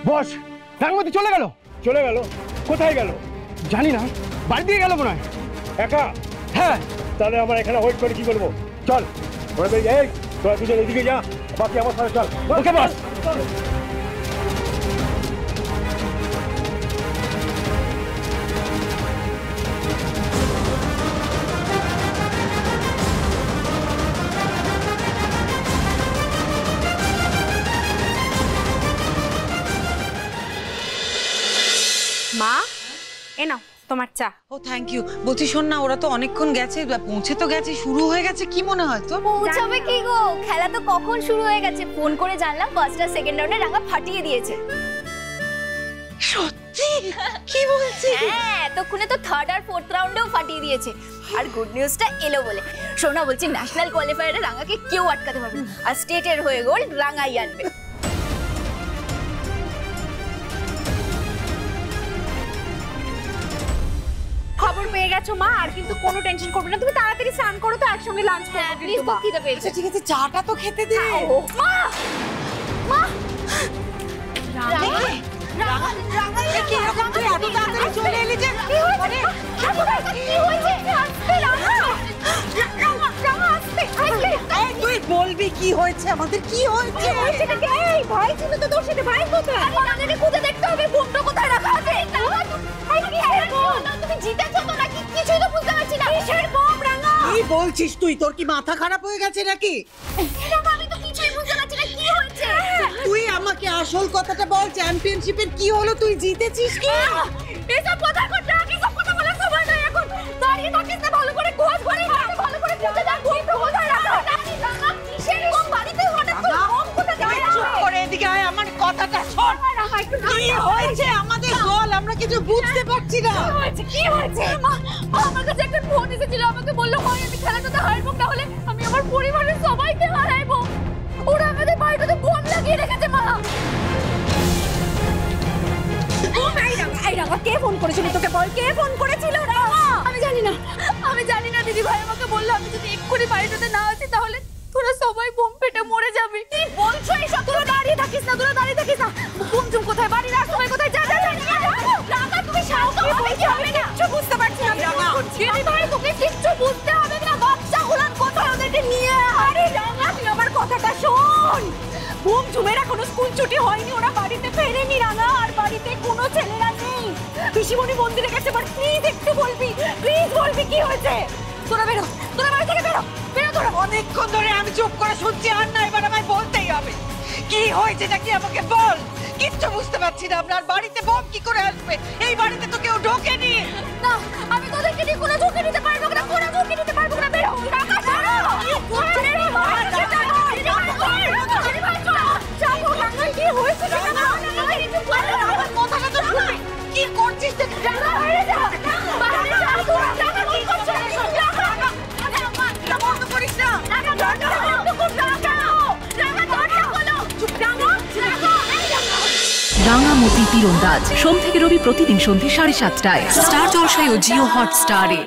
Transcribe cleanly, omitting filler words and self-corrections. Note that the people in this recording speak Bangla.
বস, রাঙামতি চলে গেল। চলে গেল? কোথায় গেল? জানি না, বাড়ি দিয়ে গেল মনে হয়। একা? হ্যাঁ। তাহলে আমরা এখানে ওয়েট করে কি করবো? চল, এই তোরা দুজন এদিকে যা, বাকি আমার সাথে চল। ওকে বস। মা, এ নাও তোমার চা। ও থ্যাংক ইউ। বলছি শোন না, ওরা তো অনেকক্ষণ গেছে, পৌঁছে তো গেছে, শুরু হয়ে গেছে, কি মনে হয় তো? পৌঁছাবে কি গো, খেলা তো কখন শুরু হয়ে গেছে। ফোন করে জানলাম ফার্স্ট আর সেকেন্ড রাউন্ডে রাঙা ফাটিয়ে দিয়েছে। সত্যি? কি বলছিস? হ্যাঁ, এতক্ষণে তো থার্ড আর ফোর্থ রাউন্ডেও ফাটিয়ে দিয়েছে। আর গুড নিউজটা এলো বলে শোনা, বলছি ন্যাশনাল কোয়ালিফায়ারে রাঙাকে কেউ আটকাতে পারবে না, আর স্টেটের হয়ে গোল্ড রাঙাই আনবে। খবর পেয়ে গেছো মা, আর কিন্তু কোনো টেনশন করবে না। তুমি তাড়াতাড়ি স্নান করো তো, একসঙ্গে লাঞ্চ করব। প্লিজ, খিদে পেয়েছে। ঠিক আছে, চাটা তো খেতে দে। মা মা চলে এলি যে? তুই বলবি কি হয়েছে আমাদের? কি হয়েছে? ভাই ছিল তো তোর সাথে, ভাই কোথায়? আমাদেরকে খুঁজে দেখতে হবে বোমটা কোথায় রাখা আছে। তুমি জিতেছো তো নাকি? কিছুই তো বুঝতে পারছি না। কিসের বোম রাঙা? কি বলছিস তুই? তোর কি মাথা খারাপ হয়ে গেছে নাকি? আমি তো কিছুই বুঝতে পারছি না, কি হয়েছে? তুই আমাকে আসল কথাটা বল, চ্যাম্পিয়নশিপের কি হলো? তুই জিতেছিস কি? এসব কথা করতে এসব কথা বলার সময় নয় এখন। দাঁড়িয়ে থাকিস না, ভালো করে খোঁজ করে ভালো করে খুঁজে দেখ বোমটা কোথায় রাখা। রাঙা কিসের বোম? বাড়িতে হঠাৎ করে বোম কোথায় রাখা? চুপ করে এদিকে আয়, আমার কথাটা শোন। কি হয়েছে আমাদের বল, আমরা কিছু বুঝতে পারছি না। কি হয়েছে? মা আমার কাছে একটা ফোন এসেছিল, আমাকে বললো হয় আমি খেলাটাতে হারবো, না হলে আমি আমার পরিবারের সবাইকে হারাইবো। ওরা আমাদের বাড়িটাতে বোম লাগিয়ে রেখেছে। মা এই রাঙা, কে ফোন করেছিল তোকে? বল, কে ফোন করেছিল? আমি জানি না দিদি ভাই আমাকে বললো আমি যদি এক্ষুনি বাড়িটাতে না আসি তাহলে তোরা সবাই বোম ফেটে মরে যাবে। কি বলছো এইসব? তোরা দাঁড়িয়ে থাকিস না, বোম চুম কোথায়, বাড়ির আশেপাশে কোথায়? যা রাঙা তুমি শান্ত হবে, কি হবে না? কিচ্ছু বুঝতে পারছি না। দিদি ভাই তোকে কিচ্ছু বুঝতে হবে না। বাচ্চা গুলান কোথায়, ওদেরকে নিয়ে আরে রাঙা, তুই আমার কথাটা শোন। বোম ঝুমের এখনো স্কুল ছুটি হয়নি, ওরা বাড়িতে ফেরেনি রাঙা, আর বাড়িতে কোনো ছেলেরা নেই। পিসিমণি মন্দিরে গেছে। বাট প্লিজ একটু বলবি, প্লিজ বলবি কি হয়েছে? তোরা বেরো, তোরা বাড়ি থেকে বেরো, বেরো তোরা। অনেকক্ষণ ধরে আমি চুপ করে শুনছি, আর না, এবার আমায় বলতেই হবে। কি হয়েছে নাকি আমাকে বল। কিচ্ছু বুঝতে পারছি না। আপনার বাড়িতে বোম কি করে আসবে? এই বাড়িতে তো কেউ ঢোকেনি। না, আমি তোদেরকে নিয়ে কোনো ঝুঁকি নিতে পারবো না, কোনো ঝুঁকি নিতে পারবো না। বেরো রাঙা, কি হয়েছে? কথাটা তো শুনে কি করছিস? বন্ধ করিস না। রাঙামতি তীরন্দাজ সোম থেকে রবি প্রতিদিন সন্ধ্যে 7:30টায় স্টার জলসায় ও জিও হটস্টারে।